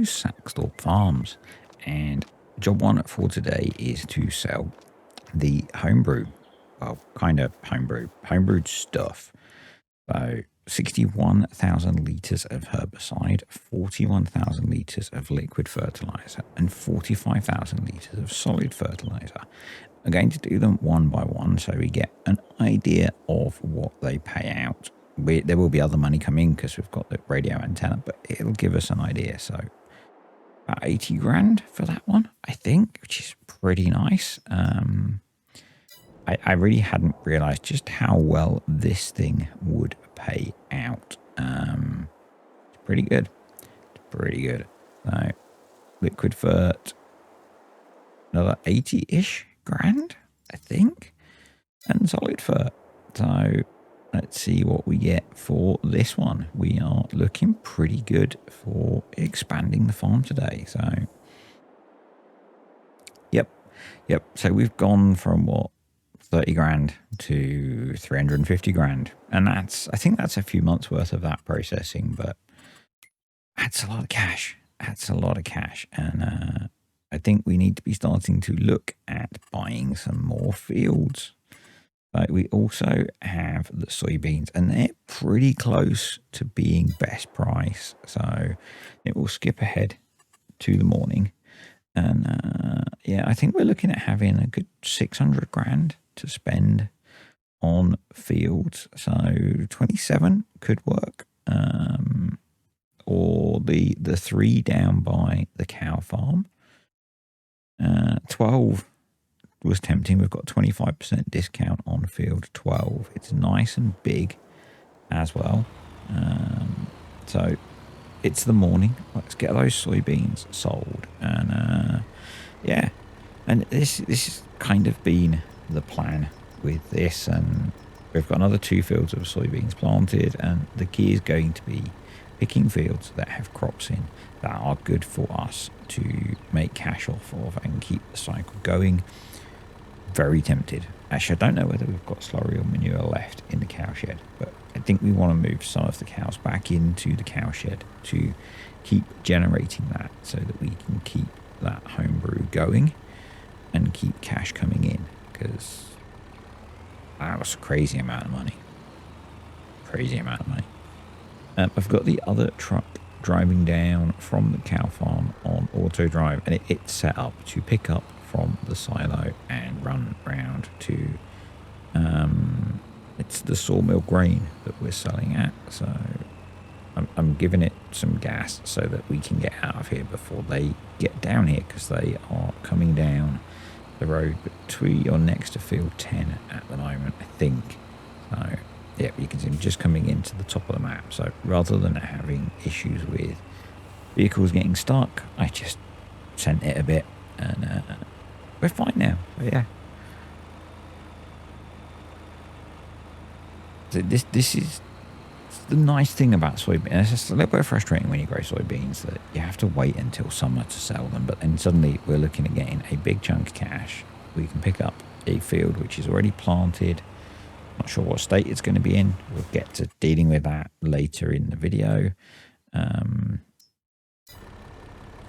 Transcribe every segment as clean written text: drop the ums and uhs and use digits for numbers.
Saxthorpe Farms, and job one for today is to sell the homebrew, well, kind of homebrewed stuff. So 61,000 litres of herbicide, 41,000 litres of liquid fertiliser, and 45,000 litres of solid fertiliser. I'm going to do them one by one so we get an idea of what they pay out. There will be other money coming because we've got the radio antenna, but it'll give us an idea. So about 80 grand for that one, I think, which is pretty nice. I really hadn't realised just how well this thing would pay out. It's pretty good. So liquid fert, another 80-ish grand, I think, and solid fert. So let's see what we get for this one. We are looking pretty good for expanding the farm today. So, yep. So we've gone from 30 grand to 350 grand. And I think that's a few months worth of that processing, but that's a lot of cash. And I think we need to be starting to look at buying some more fields. But we also have the soybeans, and they're pretty close to being best price. So it will skip ahead to the morning. And I think we're looking at having a good 600 grand to spend on fields. So 27 could work. Or the 3 down by the cow farm. 12 was tempting. We've got 25% discount on field 12. It's nice and big as well. So it's the morning. Let's get those soybeans sold. And and this has kind of been the plan with this. And we've got another 2 fields of soybeans planted, and the key is going to be picking fields that have crops in that are good for us to make cash off of and keep the cycle going. Very tempted. Actually, I don't know whether we've got slurry or manure left in the cow shed, but I think we want to move some of the cows back into the cow shed to keep generating that so that we can keep that homebrew going and keep cash coming in, because that was a crazy amount of money. I've got the other truck driving down from the cow farm on auto drive, and it's set up to pick up from the silo and run round to it's the sawmill grain that we're selling at. So I'm giving it some gas so that we can get out of here before they get down here, because they are coming down the road between or next to field 10 at the moment, I think. So yeah, you can see them just coming into the top of the map. So rather than having issues with vehicles getting stuck, I just sent it a bit, and we're fine now. So yeah. So this is the nice thing about soybeans. It's just a little bit frustrating when you grow soybeans that you have to wait until summer to sell them, but then suddenly we're looking at getting a big chunk of cash. We can pick up a field which is already planted. Not sure what state it's going to be in. We'll get to dealing with that later in the video.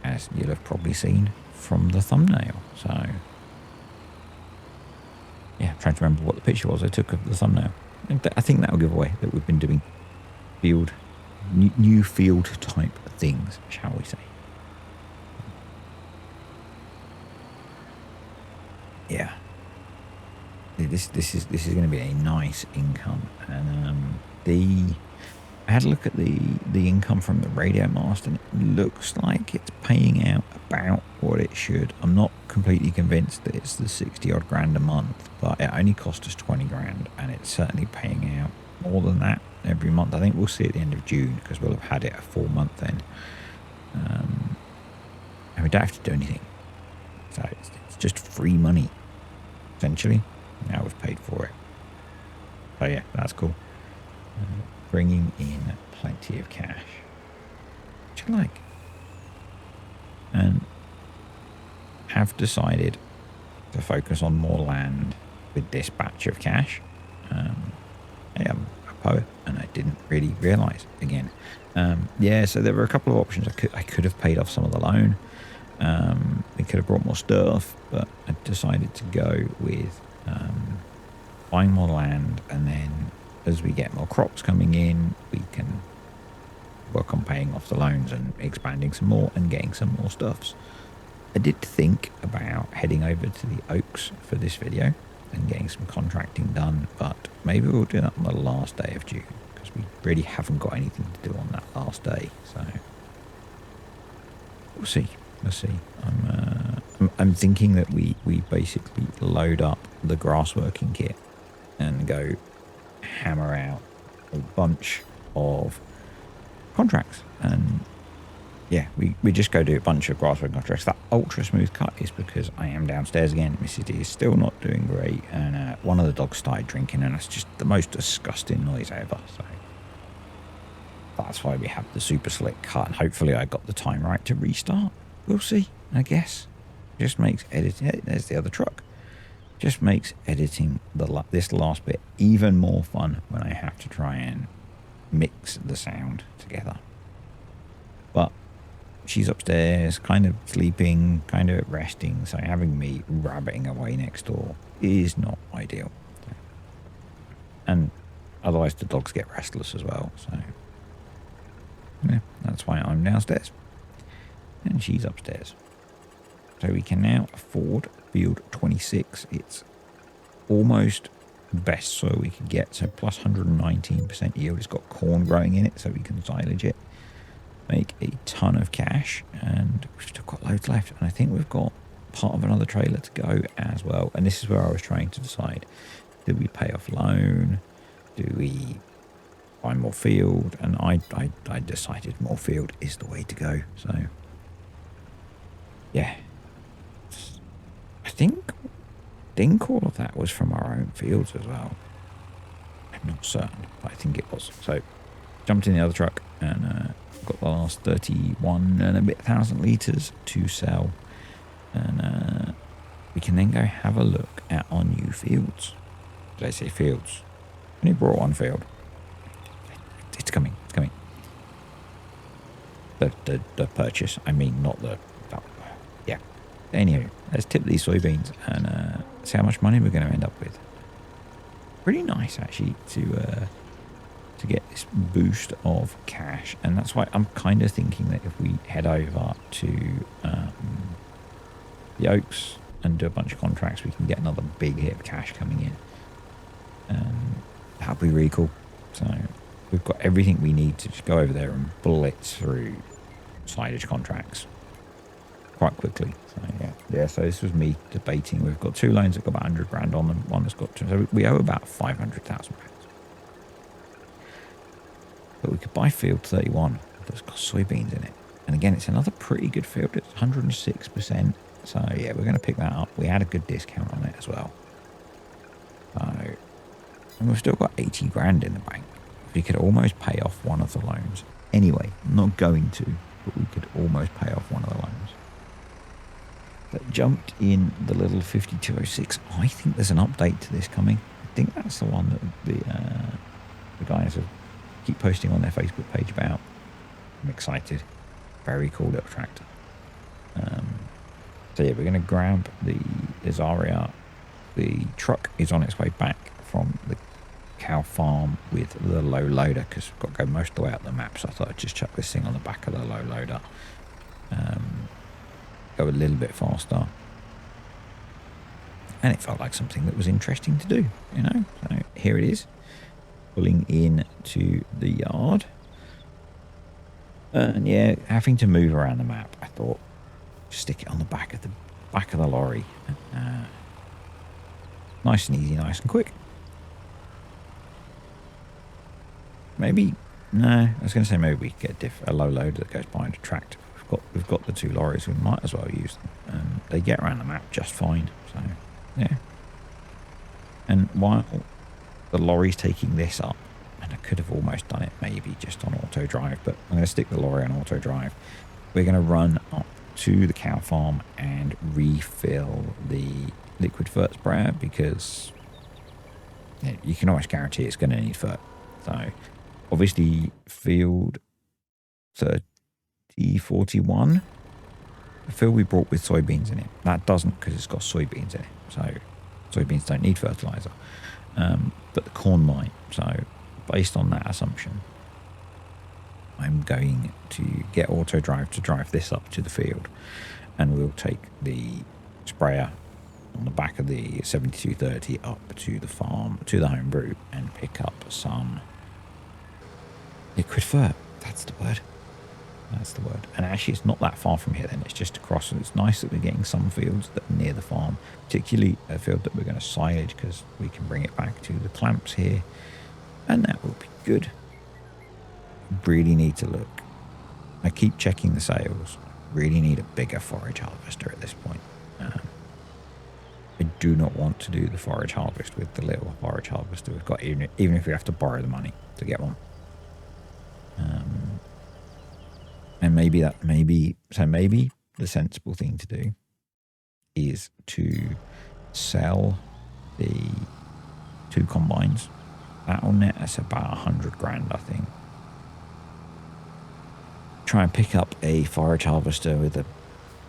As you'll have probably seen from the thumbnail. So yeah, I'm trying to remember what the picture was I took of the thumbnail. I think that'll give away that we've been doing new field type things, shall we say. Yeah. This is going to be a nice income. And I had a look at the income from the radio mast, and it looks like it's paying out about what it should. I'm not completely convinced that it's the 60 odd grand a month, but it only cost us 20 grand, and it's certainly paying out more than that every month. I think we'll see at the end of June, because we'll have had it a full month then. And we don't have to do anything. So it's just free money, essentially. Now we've paid for it. So yeah, that's cool. Bringing in plenty of cash, which I like. And have decided to focus on more land with this batch of cash. I am a poet, and I didn't really realise again. Yeah, so there were a couple of options. I could have paid off some of the loan. We could have brought more stuff, but I decided to go with buying more land, and then as we get more crops coming in, we can work on paying off the loans and expanding some more and getting some more stuffs. I did think about heading over to the Oaks for this video and getting some contracting done, but maybe we'll do that on the last day of June, because we really haven't got anything to do on that last day, so we'll see. I'm thinking that we basically load up the grass working kit and go hammer out a bunch of contracts, and yeah, we just go do a bunch of grass working contracts. That ultra smooth cut is because I am downstairs again. Mrs. D is still not doing great, and one of the dogs started drinking, and that's just the most disgusting noise ever, so that's why we have the super slick cut, and hopefully I got the time right to restart. We'll see, I guess. Just makes editing, there's the other truck, just makes editing this last bit even more fun when I have to try and mix the sound together. But she's upstairs, kind of sleeping, kind of resting, so having me rabbiting away next door is not ideal. And otherwise the dogs get restless as well, so yeah, that's why I'm downstairs and she's upstairs. So we can now afford field 26. It's almost best soil we could get, so plus 119% yield. It's got corn growing in it, so we can silage it, make a ton of cash, and we've still got loads left, and I think we've got part of another trailer to go as well. And this is where I was trying to decide, do we pay off loan, do we buy more field? And I decided more field is the way to go. So yeah, I think all of that was from our own fields as well. I'm not certain, but I think it was. So jumped in the other truck and got the last 31 and a bit thousand litres to sell, and we can then go have a look at our new fields. Did I say fields? I only brought one field. It's coming. The purchase, I mean, not the yeah. Anyway, let's tip these soybeans and see how much money we're going to end up with. Pretty nice actually to get this boost of cash, and that's why I'm kind of thinking that if we head over to the Oaks and do a bunch of contracts, we can get another big hit of cash coming in. That'll be really cool. So we've got everything we need to just go over there and blitz through silage contracts quite quickly. So yeah. So this was me debating. We've got two loans that got about 100 grand on them. One that's got two, so we owe about 500,000 pounds. But we could buy field 31 that's got soybeans in it, and again, it's another pretty good field. It's 106%. So yeah, we're going to pick that up. We had a good discount on it as well. So, and we've still got 80 grand in the bank. We could almost pay off one of the loans. Anyway, I'm not going to, but we could almost pay off one of the loans. That jumped in the little 5206. I think there's an update to this coming. I think that's the one that the guys have keep posting on their Facebook page about. I'm excited. Very cool little tractor. So yeah, we're going to grab the Azaria. The truck is on its way back from the cow farm with the low loader, because we've got to go most of the way up the map, so I thought I'd just chuck this thing on the back of the low loader. Go a little bit faster, and it felt like something that was interesting to do, you know. So here it is, pulling in to the yard, and yeah, having to move around the map, I thought just stick it on the back of the lorry. Nice and easy, nice and quick. Maybe, no, I was going to say maybe we could get a low loader that goes behind a tractor. We've got the two lorries, we might as well use them. They get around the map just fine, so yeah. And while the lorry's taking this up, and I could have almost done it maybe just on auto drive, but I'm going to stick the lorry on auto drive. We're going to run up to the cow farm and refill the liquid fert sprayer, because you can almost guarantee it's going to need fert. So Obviously, field 3041, the field we brought with soybeans in it. That doesn't, because it's got soybeans in it. So soybeans don't need fertilizer. But the corn might. So based on that assumption, I'm going to get auto drive to drive this up to the field, and we'll take the sprayer on the back of the 7230 up to the farm, to the home brew, and pick up some liquid fert. That's the word. That's the word. And actually, it's not that far from here then. It's just across, and it's nice that we're getting some fields that are near the farm, particularly a field that we're going to silage, because we can bring it back to the clamps here, and that will be good. Really need to look. I keep checking the sales. Really need a bigger forage harvester at this point. I do not want to do the forage harvest with the little forage harvester we've got, even if we have to borrow the money to get one. And maybe the sensible thing to do is to sell the 2 combines. That'll net us about 100 grand, I think. Try and pick up a forage harvester with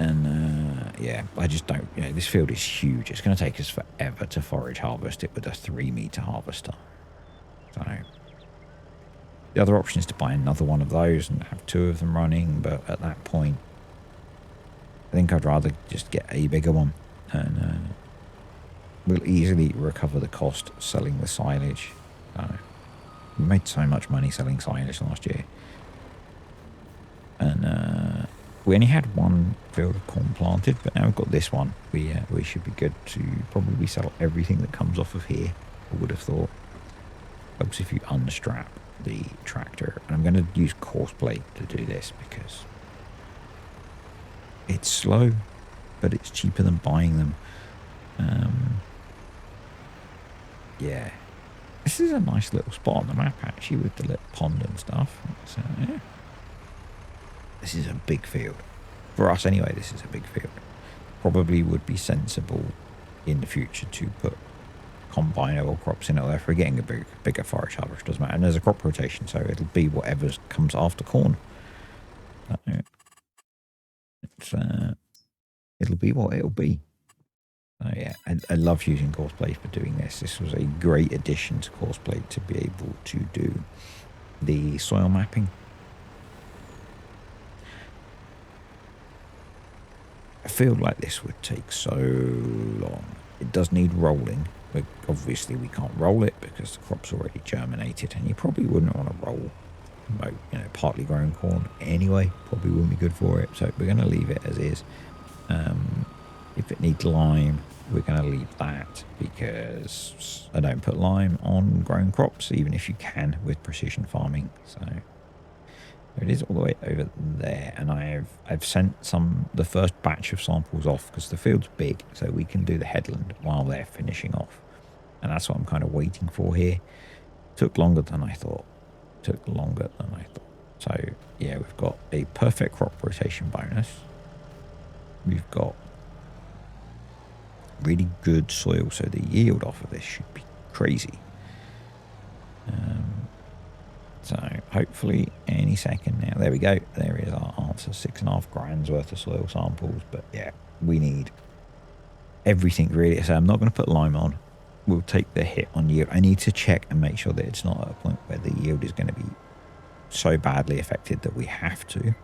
I just don't, this field is huge. It's going to take us forever to forage harvest it with a 3-meter harvester. So the other option is to buy another one of those and have 2 of them running, but at that point, I think I'd rather just get a bigger one, and we'll easily recover the cost selling the silage. We made so much money selling silage last year, and we only had 1 field of corn planted, but now we've got this one. We should be good to probably sell everything that comes off of here, I would have thought. Helps if you unstrap the tractor. And I'm going to use coarse plate to do this because it's slow, but it's cheaper than buying them. Yeah. This is a nice little spot on the map, actually, with the little pond and stuff. So, yeah. This is a big field. For us, anyway, this is a big field. Probably would be sensible in the future to put combinable crops in it, although if we're getting a bigger forage harvest, doesn't matter. And there's a crop rotation, so it'll be whatever comes after corn. It'll be what it'll be. Yeah, I love using coarse plate for doing this. This was a great addition to coarse plate to be able to do the soil mapping. A field like this would take so long. It does need rolling, but obviously we can't roll it because the crop's already germinated, and you probably wouldn't want to roll partly grown corn anyway. Probably wouldn't be good for it, so we're going to leave it as is. If it needs lime, we're going to leave that, because I don't put lime on grown crops, even if you can with precision farming. So there it is, all the way over there, and I've sent the first batch of samples off because the field's big, so we can do the headland while they're finishing off, and that's what I'm kind of waiting for here. Took longer than I thought. So yeah, we've got a perfect crop rotation bonus. We've got really good soil, so the yield off of this should be crazy. So hopefully any second now. There we go. There is our answer. 6.5 grand's worth of soil samples. But yeah, we need everything really. So I'm not going to put lime on. We'll take the hit on yield. I need to check and make sure that it's not at a point where the yield is going to be so badly affected that we have to.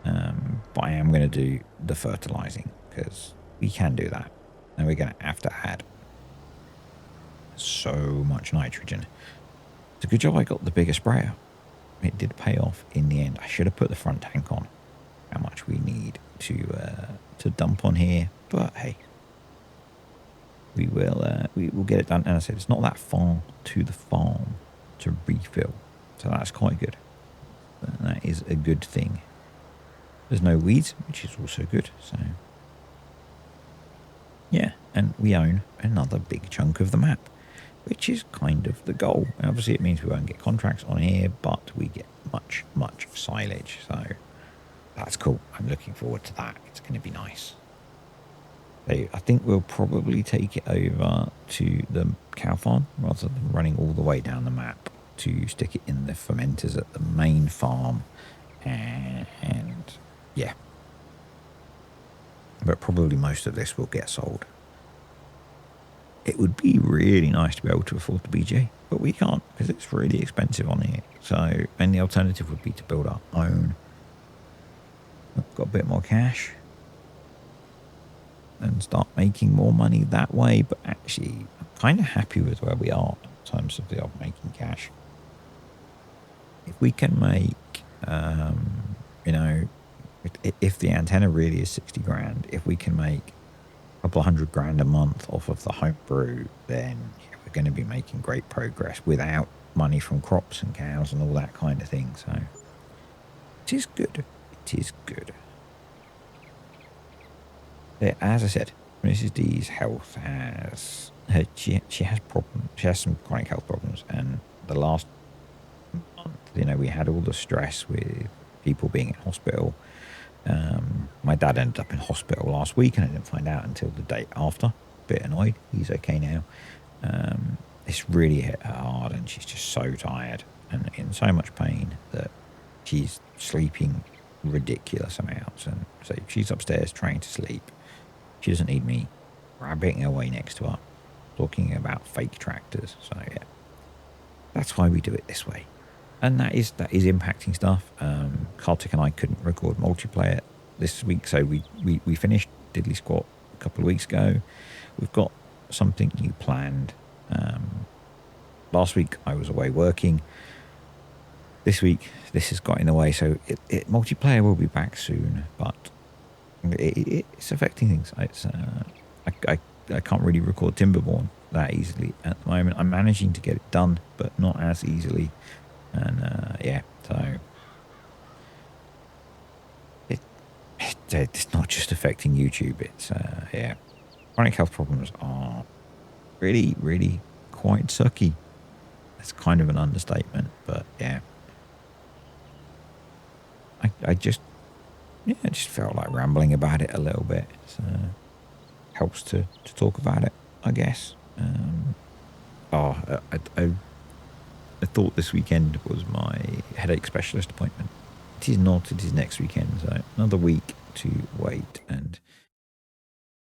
But I am going to do the fertilizing because we can do that. And we're going to have to add so much nitrogen. It's a good job I got the bigger sprayer. It did pay off in the end. I should have put the front tank on. How much we need to dump on here, but hey, we will get it done. And I said it's not that far to the farm to refill, so that's quite good. That is a good thing. There's no weeds, which is also good. So yeah, and we own another big chunk of the map, which is kind of the goal. And obviously it means we won't get contracts on here, but we get much silage, so that's cool. I'm looking forward to that. It's going to be nice. So I think we'll probably take it over to the cow farm rather than running all the way down the map to stick it in the fermenters at the main farm, and yeah, but probably most of this will get sold. It would be really nice to be able to afford the BJ, but we can't because it's really expensive on here. So, and the alternative would be to build our own. I've got a bit more cash and start making more money that way, but actually I'm kind of happy with where we are in terms of the making cash. If we can make, you know, if the antenna really is 60 grand, if we can make a couple of $100,000 a month off of the homebrew, then yeah, we're going to be making great progress without money from crops and cows and all that kind of thing. So it is good. It is good. But as I said, Mrs. D's health has she has problems. She has some chronic health problems, and the last month, you know, we had all the stress with people being in hospital. My dad ended up in hospital last week, and I didn't find out until the day after. Bit annoyed. He's okay now. It's really hit her hard, and she's just so tired and in so much pain that she's sleeping ridiculous amounts. And so she's upstairs trying to sleep. She doesn't need me grabbing away next to her, talking about fake tractors. So yeah, that's why we do it this way. And that is impacting stuff. Kartik and I couldn't record multiplayer this week, so we finished Diddly Squat a couple of weeks ago. We've got something new planned. Last week I was away working. This week this has got in the way, so multiplayer will be back soon, but it's affecting things. It's I can't really record Timberborn that easily at the moment. I'm managing to get it done, but not as easily. And yeah, so it's not just affecting YouTube. It's yeah, chronic health problems are really quite sucky. It's kind of an understatement, but yeah, I just felt like rambling about it a little bit. So helps to talk about it, I guess. I thought this weekend was my headache specialist appointment. It is not. It is next weekend, so another week to wait. And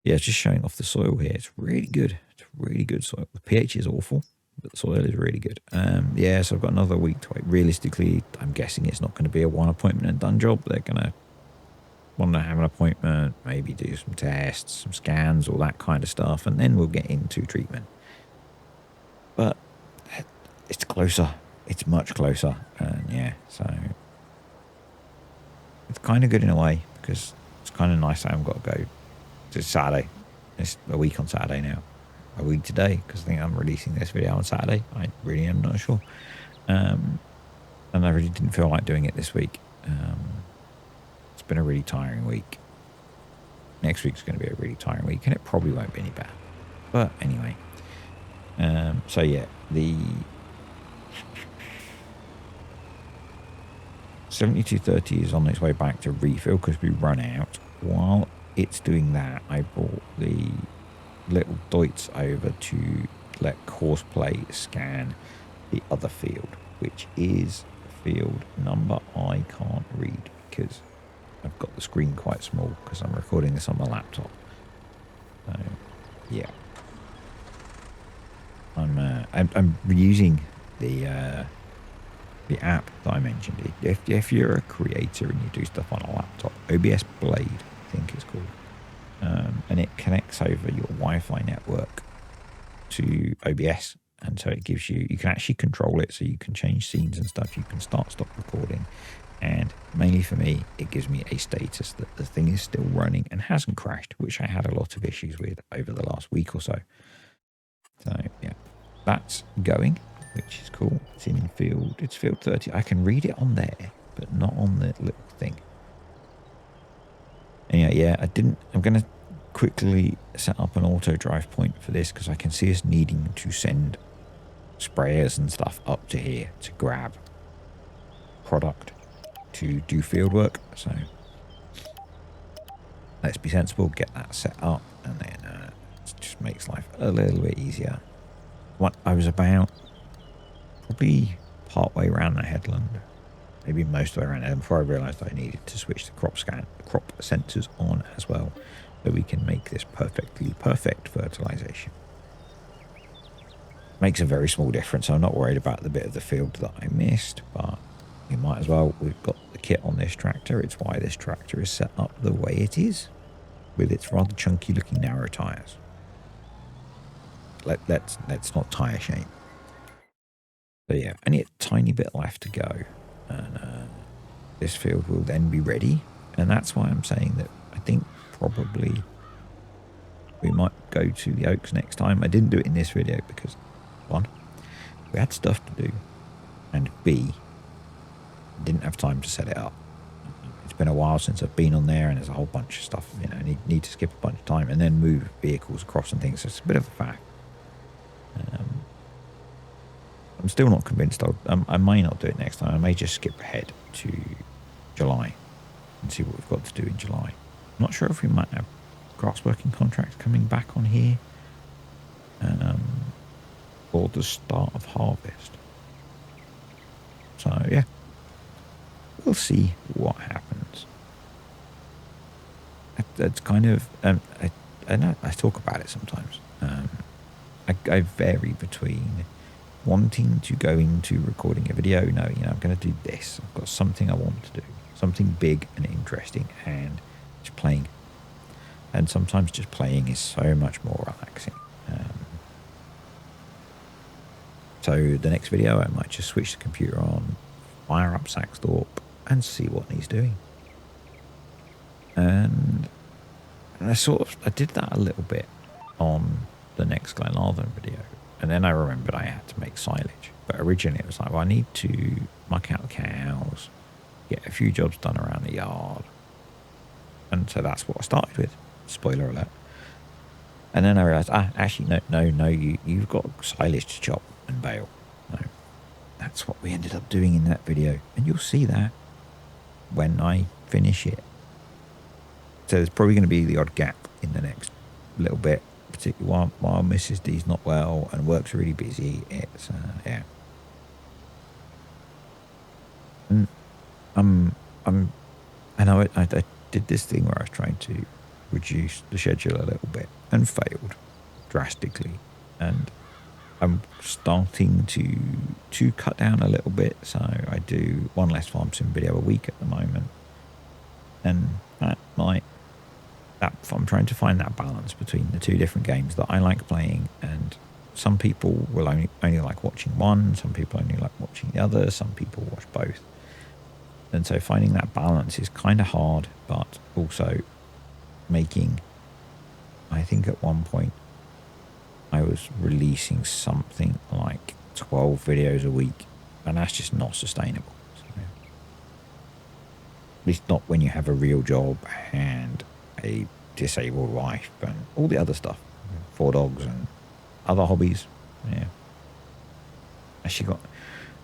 yeah, it's just showing off the soil here. It's really good. It's really good soil. The pH is awful, but the soil is really good. Yeah, so I've got another week to wait. Realistically, I'm guessing it's not going to be a one appointment and done job. They're going to want to have an appointment, maybe do some tests, some scans, all that kind of stuff, and then we'll get into treatment. But it's closer. It's much closer. And yeah, so it's kind of good in a way because it's kind of nice I haven't got to go. It's Saturday. It's a week on Saturday now. A week today because I think I'm releasing this video on Saturday. I really am not sure. And I really didn't feel like doing it this week. It's been a really tiring week. Next week's going to be a really tiring week, and it probably won't be any bad. But anyway, so yeah, the 7230 is on its way back to refill because we run out. While it's doing that, I brought the little Deutz over to let Courseplay scan the other field, which is field number I can't read because I've got the screen quite small because I'm recording this on my laptop. So yeah, I'm reusing the app that I mentioned. If you're a creator and you do stuff on a laptop, OBS Blade, I think it's called, and it connects over your Wi-Fi network to OBS, and so it gives you can actually control it, so you can change scenes and stuff. You can stop recording, and mainly for me, it gives me a status that the thing is still running and hasn't crashed, which I had a lot of issues with over the last week or so. So yeah, that's going, which is cool. It's in field. It's field 30. I can read it on there, but not on the little thing. Anyway, yeah, I'm going to quickly set up an auto drive point for this because I can see us needing to send sprayers and stuff up to here to grab product to do field work. So let's be sensible, get that set up, and then it just makes life a little bit easier. What I was about probably part way around the headland, maybe most of the way around, and before I realised I needed to switch the crop sensors on as well, so we can make this perfect fertilisation. Makes a very small difference. I'm not worried about the bit of the field that I missed, but we might as well. We've got the kit on this tractor. It's why this tractor is set up the way it is, with its rather chunky looking narrow tyres. Let's not tyre shame. So yeah, only a tiny bit left to go, and this field will then be ready. And that's why I'm saying that I think probably we might go to the Oaks next time. I didn't do it in this video because, one, we had stuff to do, and B, didn't have time to set it up. It's been a while since I've been on there, and there's a whole bunch of stuff, you know, I need to skip a bunch of time and then move vehicles across and things. So it's a bit of a fact. I'm still not convinced. I may not do it next time. I may just skip ahead to July and see what we've got to do in July. I'm not sure if we might have grass working contracts coming back on here, or the start of harvest. So yeah, we'll see what happens. That's kind of I know I talk about it sometimes. I vary between wanting to go into recording a video, knowing, you know, I'm going to do this. I've got something I want to do, something big and interesting, and just playing. And sometimes just playing is so much more relaxing. So the next video, I might just switch the computer on, fire up Saxthorpe, and see what he's doing. And I did that a little bit on the next Glenarthen video. And then I remembered I had to make silage. But originally it was like, well, I need to muck out the cows, get a few jobs done around the yard. And so that's what I started with. Spoiler alert. And then I realised, actually, no, you've got silage to chop and bale. No, that's what we ended up doing in that video. And you'll see that when I finish it. So there's probably going to be the odd gap in the next little bit, particularly while Mrs. D's not well and work's really busy. It's yeah. And I know I did this thing where I was trying to reduce the schedule a little bit and failed drastically, and I'm starting to cut down a little bit. So I do one less farm sim video a week at the moment, and I'm trying to find that balance between the two different games that I like playing, and some people will only like watching one, some people only like watching the other, some people watch both. And so finding that balance is kind of hard, but also making, I think at one point I was releasing something like 12 videos a week, and that's just not sustainable. So, at least not when you have a real job and a disabled wife and all the other stuff, 4 dogs and other hobbies. Yeah. Actually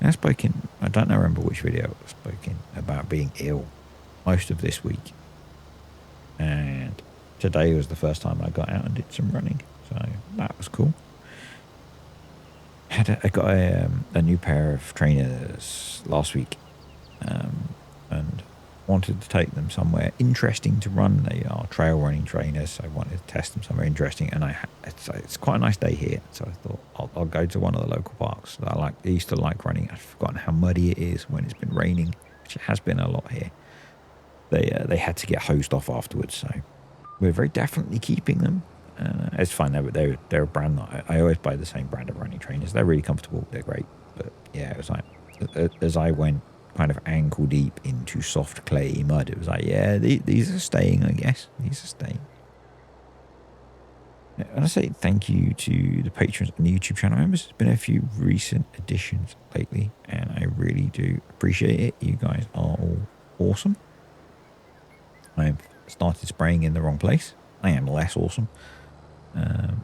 I don't remember which video I spoke in about being ill most of this week. And today was the first time I got out and did some running. So that was cool. I got a new pair of trainers last week, and wanted to take them somewhere interesting to run. They are trail running trainers, so I wanted to test them somewhere interesting. And it's quite a nice day here, so I thought I'll go to one of the local parks that I used to like running. I've forgotten how muddy it is when it's been raining, which it has been a lot here. They had to get hosed off afterwards, so we're very definitely keeping them. It's fine. They're a brand that I always buy the same brand of running trainers. They're really comfortable. They're great. But yeah, it was like as I went kind of ankle deep into soft clay mud, it was like, yeah, these are staying, I guess. These are staying. And I say thank you to the patrons and the YouTube channel members. There's been a few recent additions lately, and I really do appreciate it. You guys are all awesome. I've started spraying in the wrong place. I am less awesome.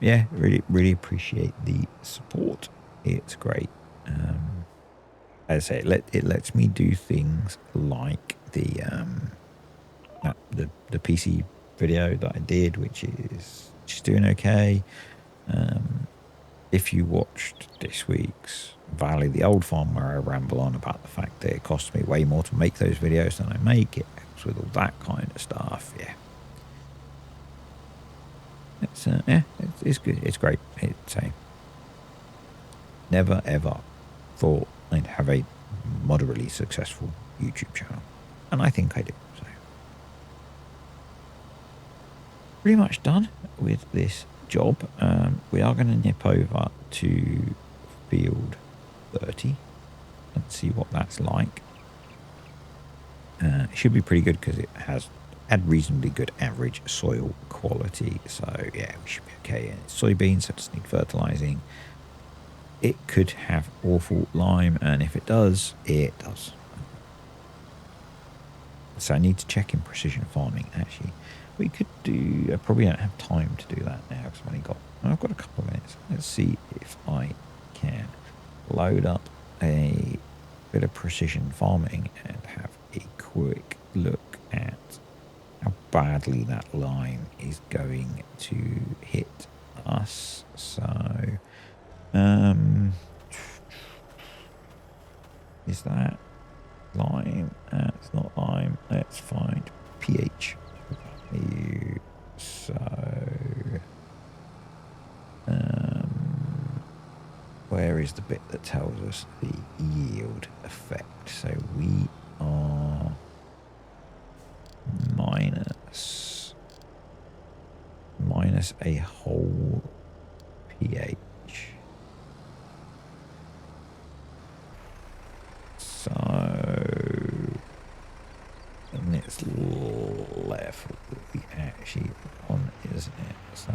Yeah, really appreciate the support. It's great. As I say, it lets me do things like the PC video that I did, which is just doing okay. if you watched this week's Valley, the old farm, where I ramble on about the fact that it costs me way more to make those videos than I make, it helps with all that kind of stuff. Yeah. It's good. It's great. It's a never ever thought I'd have a moderately successful YouTube channel, and I think I do. So pretty much done with this job. We are going to nip over to field 30 and see what that's like. It should be pretty good because it has had reasonably good average soil quality, so yeah, we should be okay. And it's soybeans, so it doesn't need fertilizing. It could have awful lime, and if it does, it does. So I need to check in precision farming. Actually, we could do, I probably don't have time to do that now because I've got a couple of minutes. Let's see if I can load up a bit of precision farming and have a quick look at how badly that lime is going to hit us. So, is that lime? It's not lime. Let's find pH value. So, where is the bit that tells us the yield effect? So we are minus a whole pH. So, and it's level we actually on, isn't it? So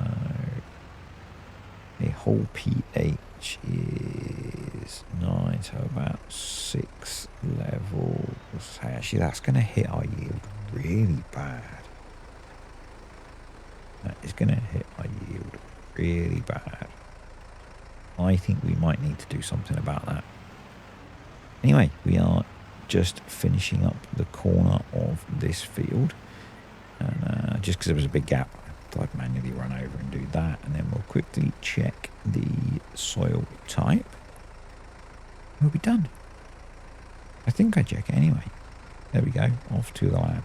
a whole pH is 9, so about 6 levels. Actually, that's going to hit our yield really bad. That is going to hit our yield really bad. I think we might need to do something about that. Anyway, we are just finishing up the corner of this field. And just because there was a big gap, I thought I'd manually run over and do that. And then we'll quickly check the soil type. We'll be done. I think I check it anyway. There we go. Off to the lab.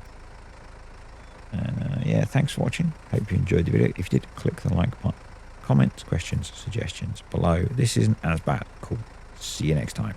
And yeah, thanks for watching. Hope you enjoyed the video. If you did, click the like button. Comments, questions, suggestions below. This isn't as bad. Cool. See you next time.